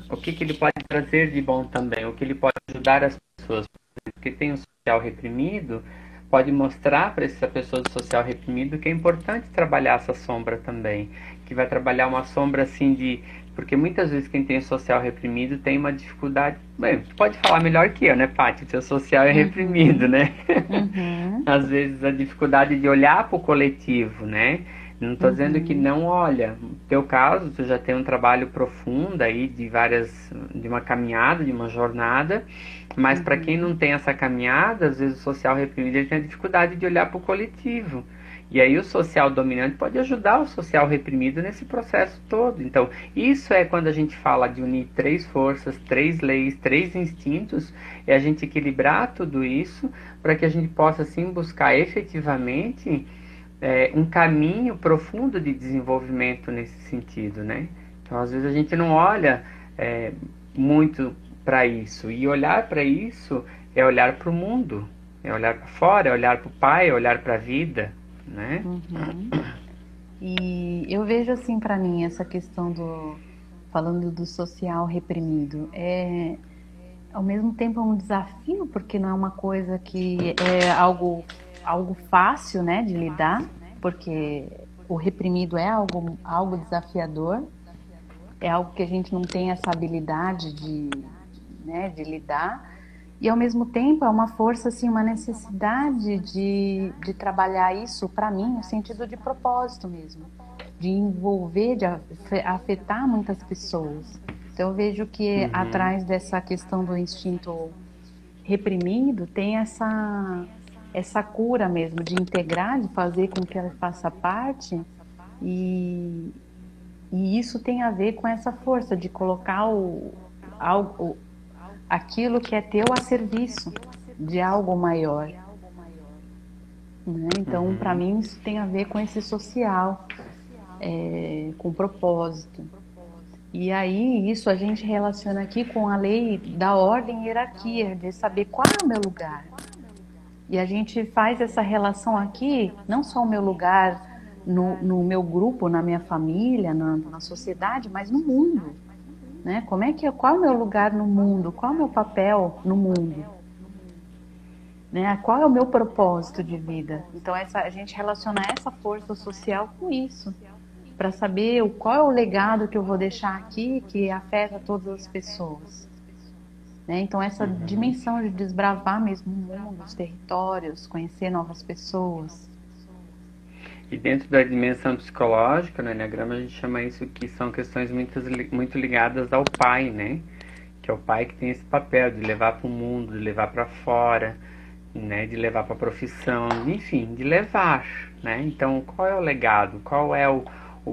o que ele pode trazer de bom também, o que ele pode ajudar as pessoas, porque tem um social reprimido, pode mostrar para essa pessoa do social reprimido que é importante trabalhar essa sombra também, que vai trabalhar uma sombra assim de... Porque muitas vezes quem tem o social reprimido tem uma dificuldade... Bem, tu pode falar melhor que eu, né, Paty? O seu social é reprimido, né? Às vezes a dificuldade de olhar para o coletivo, né? Não estou dizendo que não olha. No teu caso, tu já tem um trabalho profundo aí de uma caminhada, de uma jornada, mas para quem não tem essa caminhada, às vezes o social reprimido ele tem a dificuldade de olhar para o coletivo. E aí o social dominante pode ajudar o social reprimido nesse processo todo. Então, isso é quando a gente fala de unir 3 forças, 3 leis, 3 instintos, é a gente equilibrar tudo isso para que a gente possa, assim, buscar efetivamente um caminho profundo de desenvolvimento nesse sentido, né? Então, às vezes a gente não olha muito para isso. E olhar para isso é olhar para o mundo, é olhar para fora, é olhar para o Pai, é olhar para a vida, né? E eu vejo assim para mim essa questão falando do social reprimido, ao mesmo tempo é um desafio, porque não é uma coisa que é algo fácil, né, de lidar, porque o reprimido é algo desafiador, é algo que a gente não tem essa habilidade de lidar, e ao mesmo tempo é uma força, assim, uma necessidade de trabalhar isso, para mim, no sentido de propósito mesmo, de envolver, de afetar muitas pessoas. Então eu vejo que atrás dessa questão do instinto reprimido tem essa cura mesmo, de integrar, de fazer com que ela faça parte, e isso tem a ver com essa força de colocar aquilo que é teu a serviço de algo maior, né? Então, para mim, isso tem a ver com esse social, com propósito. E aí, isso a gente relaciona aqui com a lei da ordem e hierarquia, de saber qual é o meu lugar. E a gente faz essa relação aqui, não só o meu lugar no meu grupo, na minha família, na sociedade, mas no mundo, né? Qual é o meu lugar no mundo? Qual é o meu papel no mundo? Né? Qual é o meu propósito de vida? Então a gente relaciona essa força social com isso, para saber qual é o legado que eu vou deixar aqui que afeta todas as pessoas. Né? Então essa dimensão de desbravar mesmo o mundo, os territórios, conhecer novas pessoas. E dentro da dimensão psicológica, no Enneagrama, a gente chama isso que são questões muito ligadas ao pai, né? Que é o pai que tem esse papel de levar para o mundo, de levar para fora, né? De levar para a profissão, enfim, de levar, né? Então, qual é o legado? Qual é o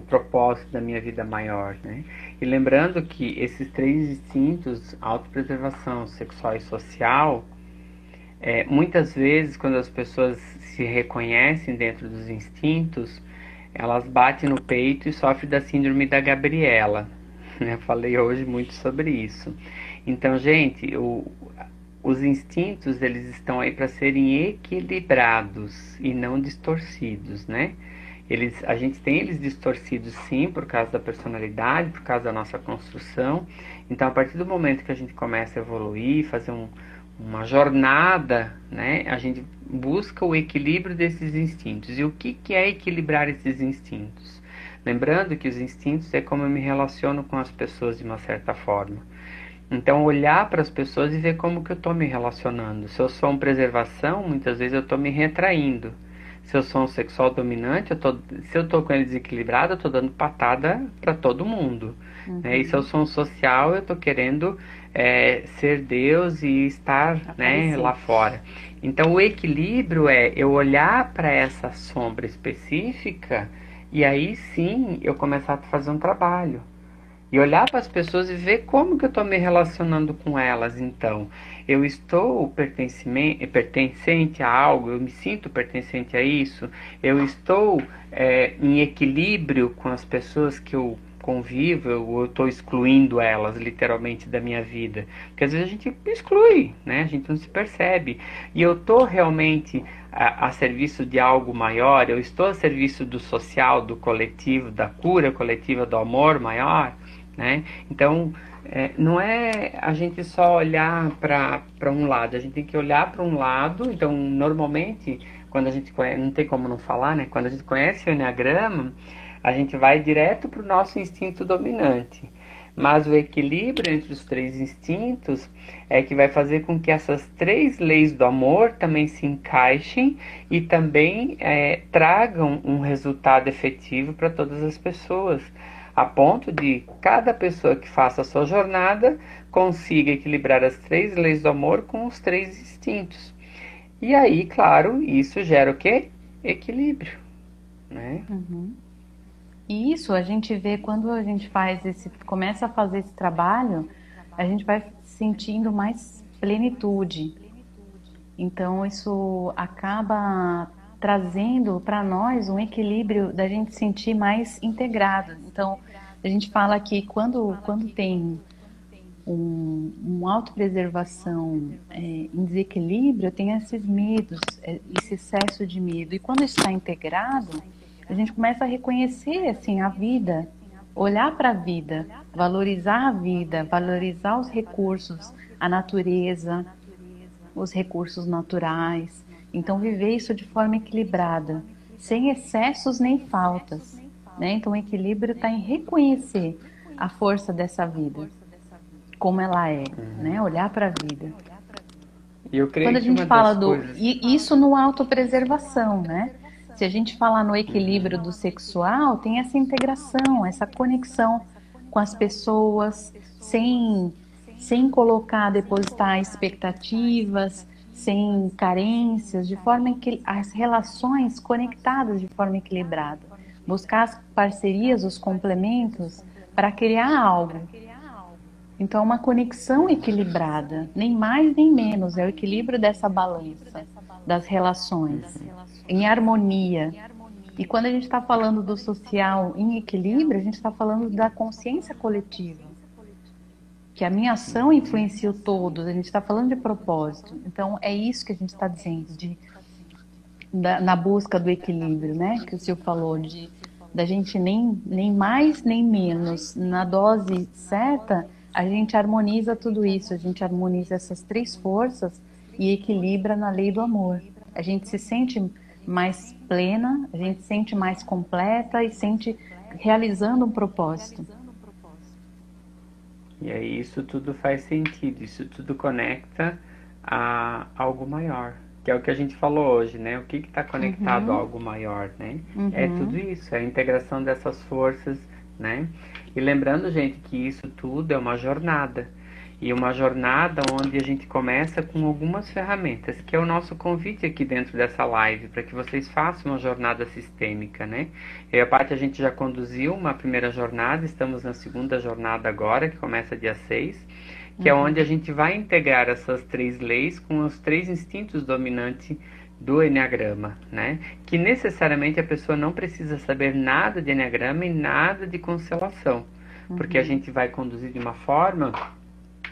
propósito da minha vida maior, né? E lembrando que esses 3 instintos, autopreservação, sexual e social, muitas vezes, quando as pessoas se reconhecem dentro dos instintos, elas batem no peito e sofrem da síndrome da Gabriela. Eu falei hoje muito sobre isso. Então, gente, os instintos, eles estão aí para serem equilibrados e não distorcidos, né? A gente tem eles distorcidos, sim, por causa da personalidade, por causa da nossa construção. Então, a partir do momento que a gente começa a evoluir, fazer uma jornada, né, a gente busca o equilíbrio desses instintos. E o que é equilibrar esses instintos? Lembrando que os instintos é como eu me relaciono com as pessoas de uma certa forma. Então, olhar para as pessoas e ver como que eu estou me relacionando. Se eu sou uma preservação, muitas vezes eu estou me retraindo. Se eu sou um sexual dominante, se eu estou com ele desequilibrado, eu estou dando patada para todo mundo. Né? E se eu sou um social, eu estou querendo ser Deus e estar, né, lá fora. Então, o equilíbrio é eu olhar para essa sombra específica e aí sim eu começar a fazer um trabalho. E olhar para as pessoas e ver como que eu estou me relacionando com elas. Então, eu estou pertencente a algo, eu me sinto pertencente a isso, eu estou em equilíbrio com as pessoas que eu convivo, eu estou excluindo elas literalmente da minha vida? Porque às vezes a gente exclui, né? A gente não se percebe. E eu estou realmente a serviço de algo maior, eu estou a serviço do social, do coletivo, da cura coletiva, do amor maior, né? Então, não é a gente só olhar para um lado, a gente tem que olhar para um lado. Então, normalmente, quando a gente conhece, não tem como não falar, né? Quando a gente conhece o Enneagrama, a gente vai direto para o nosso instinto dominante. Mas o equilíbrio entre os três instintos é que vai fazer com que essas três leis do amor também se encaixem e também tragam um resultado efetivo para todas as pessoas, a ponto de cada pessoa que faça a sua jornada consiga equilibrar as três leis do amor com os três instintos. E aí, claro, isso gera o quê? Equilíbrio, né? Uhum. E isso a gente vê quando a gente começa a fazer esse trabalho, a gente vai sentindo mais plenitude. Então isso acaba trazendo para nós um equilíbrio da gente sentir mais integrado. Então a gente fala que quando tem uma autopreservação em desequilíbrio, tem esses medos, esse excesso de medo. E quando está integrado, a gente começa a reconhecer assim a vida, olhar para a vida, valorizar os recursos, a natureza, os recursos naturais. Então viver isso de forma equilibrada, sem excessos nem faltas, né? Então o equilíbrio está em reconhecer a força dessa vida, como ela é, né? Olhar para a vida. E eu creio quando a que gente uma fala das coisas... isso no autopreservação, né? Se a gente falar no equilíbrio do sexual, tem essa integração, essa conexão com as pessoas, sem colocar, depositar expectativas, sem carências, de forma que as relações conectadas de forma equilibrada. Buscar as parcerias, os complementos para criar algo. Então, uma conexão equilibrada, nem mais nem menos, é o equilíbrio dessa balança das relações, em harmonia. E quando a gente está falando do social em equilíbrio, a gente está falando da consciência coletiva, que a minha ação influencia o todo, a gente está falando de propósito. Então, é isso que a gente está dizendo, na busca do equilíbrio, né? Que o Silvio falou, da gente nem mais nem menos, na dose certa, a gente harmoniza tudo isso, a gente harmoniza essas três forças e equilibra na lei do amor. A gente se sente mais plena, a gente se sente mais completa e sente realizando um propósito. E aí isso tudo faz sentido, isso tudo conecta a algo maior, que é o que a gente falou hoje, né? O que está conectado a algo maior, né? É tudo isso, é a integração dessas forças, né? E lembrando, gente, que isso tudo é uma jornada. E uma jornada onde a gente começa com algumas ferramentas, que é o nosso convite aqui dentro dessa live, para que vocês façam uma jornada sistêmica, né? Eu e a Paty, a gente já conduziu uma primeira jornada, estamos na segunda jornada agora, que começa dia 6, que é onde a gente vai integrar essas três leis com os três instintos dominantes do Enneagrama, né? Que necessariamente a pessoa não precisa saber nada de Enneagrama e nada de constelação, porque a gente vai conduzir de uma forma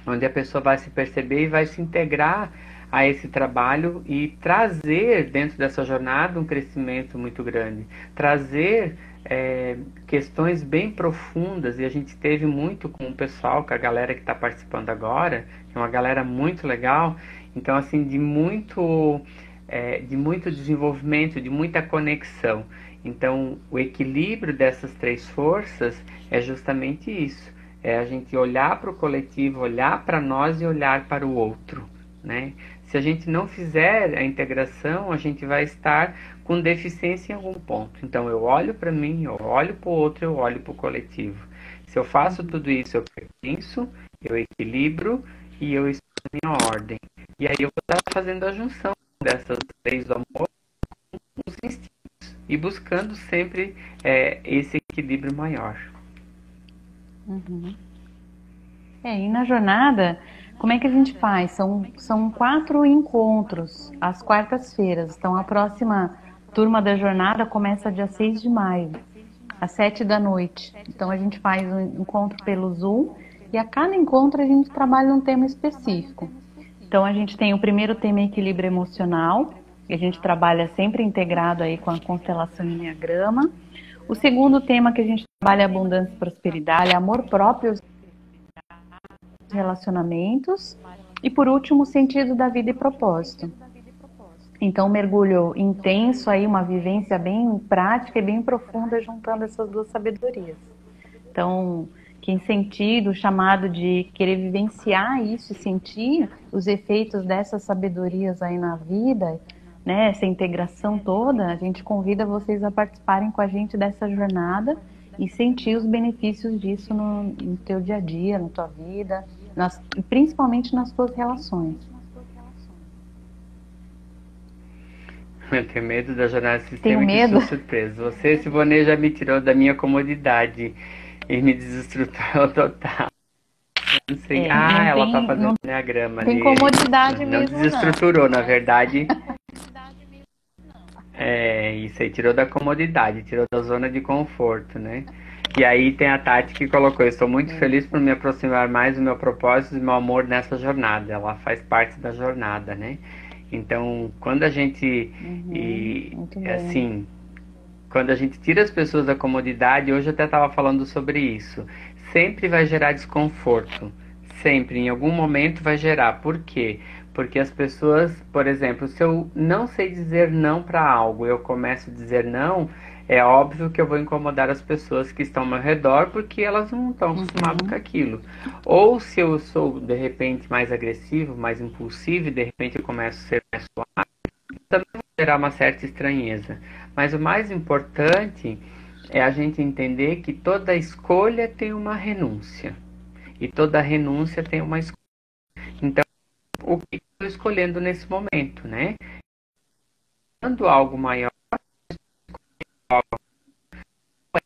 onde a pessoa vai se perceber e vai se integrar a esse trabalho e trazer dentro dessa jornada um crescimento muito grande, trazer questões bem profundas. E a gente teve muito com o pessoal, com a galera que está participando agora, que é uma galera muito legal, então assim, de muito desenvolvimento, de muita conexão. Então o equilíbrio dessas três forças é justamente isso. É a gente olhar para o coletivo, olhar para nós e olhar para o outro, né? Se a gente não fizer a integração, a gente vai estar com deficiência em algum ponto. Então eu olho para mim, eu olho para o outro, eu olho para o coletivo. Se eu faço tudo isso, eu pertenço, eu equilibro e eu estou em minha ordem. E aí eu vou estar fazendo a junção dessas leis do amor com os instintos e buscando sempre esse equilíbrio maior. E na jornada, como é que a gente faz? São 4 encontros, às quartas-feiras. Então, a próxima turma da jornada começa dia 6 de maio. às 7 da noite. Então a gente faz um encontro pelo Zoom e a cada encontro a gente trabalha um tema específico. Então a gente tem o primeiro tema equilíbrio emocional, e a gente trabalha sempre integrado aí com a constelação Enneagrama. O segundo tema que a gente trabalha é abundância e prosperidade, amor próprio e relacionamentos. E por último, o sentido da vida e propósito. Então, um mergulho intenso aí, uma vivência bem prática e bem profunda, juntando essas duas sabedorias. Então, quem sentir o chamado de querer vivenciar isso e sentir os efeitos dessas sabedorias aí na vida, né, essa integração toda, a gente convida vocês a participarem com a gente dessa jornada e sentir os benefícios disso no teu dia a dia, na tua vida, principalmente nas tuas relações. Eu tenho medo da jornada sistêmica e sou surpresa. Você, Sivonê, já me tirou da minha comodidade e me desestruturou total. Não sei. Ela tá fazendo Enneagrama ali. Tem comodidade não mesmo, desestruturou, na verdade. Isso aí tirou da comodidade, tirou da zona de conforto, né? E aí tem a Tati que colocou: eu estou muito feliz por me aproximar mais do meu propósito e do meu amor nessa jornada. Ela faz parte da jornada, né? Então, quando a gente quando a gente tira as pessoas da comodidade, hoje eu até estava falando sobre isso, sempre vai gerar desconforto, sempre, em algum momento vai gerar. Por quê? Porque as pessoas, por exemplo, se eu não sei dizer não para algo, eu começo a dizer não, é óbvio que eu vou incomodar as pessoas que estão ao meu redor, porque elas não estão acostumadas com aquilo. Ou se eu sou, de repente, mais agressivo, mais impulsivo, e de repente eu começo a ser mais suave, também vai gerar uma certa estranheza. Mas o mais importante é a gente entender que toda escolha tem uma renúncia. E toda renúncia tem uma escolha. Então, o que eu estou escolhendo nesse momento, né? Quando algo maior, qual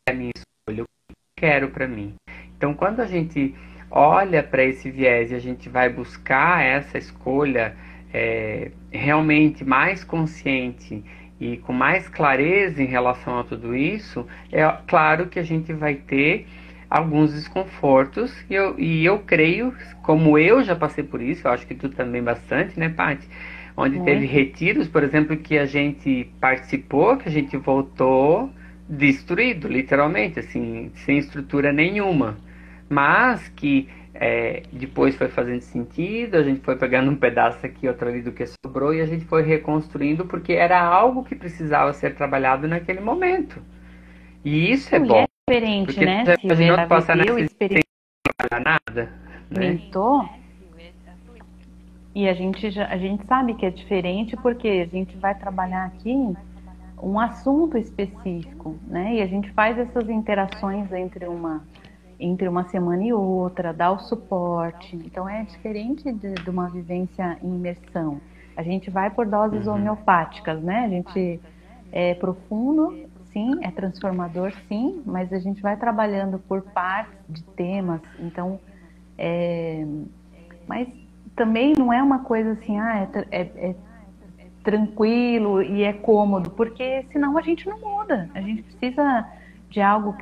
é a minha escolha? O que eu quero para mim? Então, quando a gente olha para esse viés e a gente vai buscar essa escolha realmente mais consciente e com mais clareza em relação a tudo isso, é claro que a gente vai ter alguns desconfortos, e eu creio, como eu já passei por isso, eu acho que tu também bastante, né, Paty? Onde teve retiros, por exemplo, que a gente participou, que a gente voltou destruído, literalmente, assim, sem estrutura nenhuma, mas que depois foi fazendo sentido, a gente foi pegando um pedaço aqui, outro ali do que sobrou, e a gente foi reconstruindo, porque era algo que precisava ser trabalhado naquele momento. E isso é bom. Diferente, porque né? A gente não passar nessa sem trabalhar nada, né? E a gente sabe que é diferente porque a gente vai trabalhar aqui um assunto específico, né? E a gente faz essas interações entre uma semana e outra, dá o suporte. Então é diferente de uma vivência em imersão. A gente vai por doses homeopáticas, né? A gente é profundo, sim, é transformador, sim, mas a gente vai trabalhando por partes de temas. Então, mas também não é uma coisa assim, é tranquilo e é cômodo, porque senão a gente não muda. A gente precisa de algo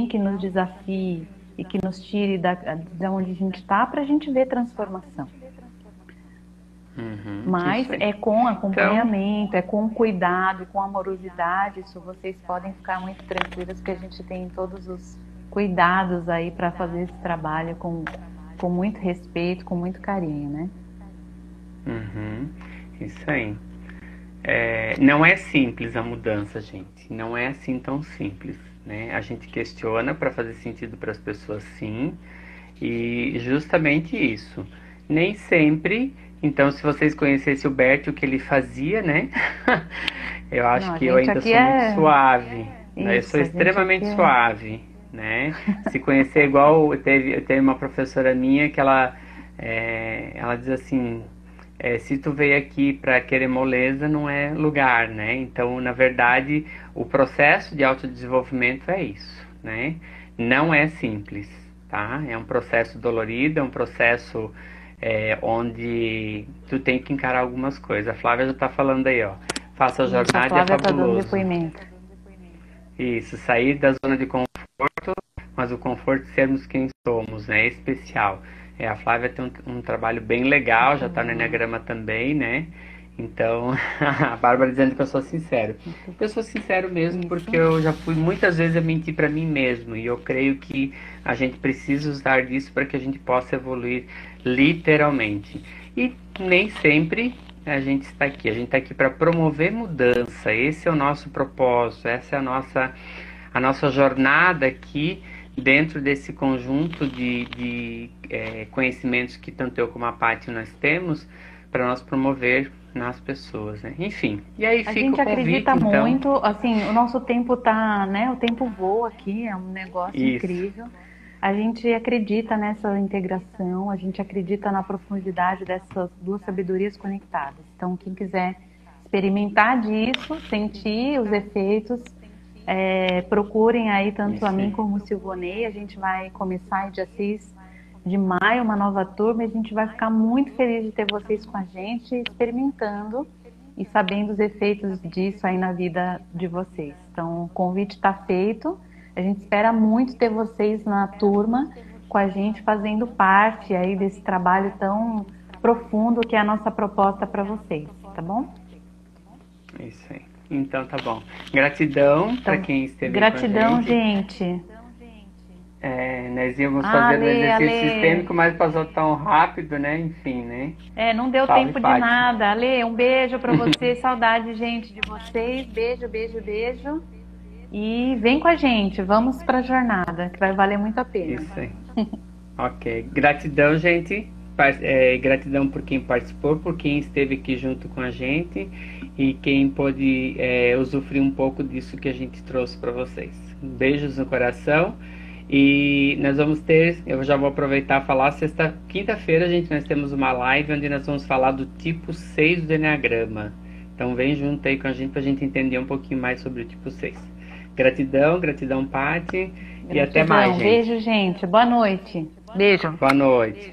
que nos desafie e que nos tire de onde a gente está, para a gente ver transformação. Mas é com acompanhamento, é com cuidado, com amorosidade. Isso vocês podem ficar muito tranquilos, que a gente tem todos os cuidados aí para fazer esse trabalho com muito respeito, com muito carinho, né? Isso aí. Não é simples a mudança, gente. Não é assim tão simples, né? A gente questiona para fazer sentido para as pessoas, sim. E justamente isso. Nem sempre. Então, se vocês conhecessem o Bert, o que ele fazia, né? Eu acho que eu ainda sou muito suave. Né? Eu sou extremamente suave, né? Se conhecer igual... Teve uma professora minha que ela diz assim... se tu veio aqui para querer moleza, não é lugar, né? Então, na verdade, o processo de autodesenvolvimento é isso, né? Não é simples, tá? É um processo dolorido, é um processo onde tu tem que encarar algumas coisas. A Flávia já tá falando aí, ó. Faça a jornada, é fabuloso. Tá dando depoimento. Isso, sair da zona de conforto, mas o conforto de sermos quem somos, né? É especial. A Flávia tem um trabalho bem legal, já Muito está no bom. Enneagrama também, né? Então, a Bárbara dizendo que eu sou sincero. Muito Eu sou sincero mesmo porque isso. eu já fui muitas vezes a mentir para mim mesmo e eu creio que a gente precisa usar disso para que a gente possa evoluir literalmente. E nem sempre a gente está aqui. A gente está aqui para promover mudança. Esse é o nosso propósito, essa é a nossa jornada aqui dentro desse conjunto de conhecimentos que tanto eu como a Paty nós temos para nós promover nas pessoas, né? Enfim, e aí A fica gente o convite, acredita então. muito, assim, o nosso tempo tá, né? O tempo voa aqui, é um negócio Isso, incrível. A gente acredita nessa integração, a gente acredita na profundidade dessas duas sabedorias conectadas. Então, quem quiser experimentar disso, sentir os efeitos, procurem aí tanto a isso mim aí. como o Silvonei. A gente vai começar aí dia 6 de maio, uma nova turma, e a gente vai ficar muito feliz de ter vocês com a gente, experimentando e sabendo os efeitos disso aí na vida de vocês. Então, o convite está feito. A gente espera muito ter vocês na turma com a gente, fazendo parte aí desse trabalho tão profundo que é a nossa proposta para vocês, tá bom? Isso aí. Então tá bom. Gratidão para Então, quem esteve aí com a gratidão, gente. gente. Nós íamos Ah, fazendo Ale, exercício Ale. sistêmico, mas passou tão rápido, né? Enfim, né? Não deu Salve, tempo de Paty. nada. Ale, um beijo para você. Saudade, gente, de vocês. Beijo, beijo, beijo. E vem com a gente. Vamos para a jornada, que vai valer muito a pena. Isso aí. Ok. Gratidão, gente. Gratidão por quem participou, por quem esteve aqui junto com a gente e quem pôde usufruir um pouco disso que a gente trouxe para vocês. Beijos no coração. E nós vamos ter, eu já vou aproveitar e falar, quinta-feira, gente, nós temos uma live onde nós vamos falar do tipo 6 do Eneagrama. Então vem junto aí com a gente para a gente entender um pouquinho mais sobre o tipo 6. Gratidão, gratidão, Paty. E até mais, Gratidão. gente. Beijo, gente. Boa noite. Beijo. Boa noite.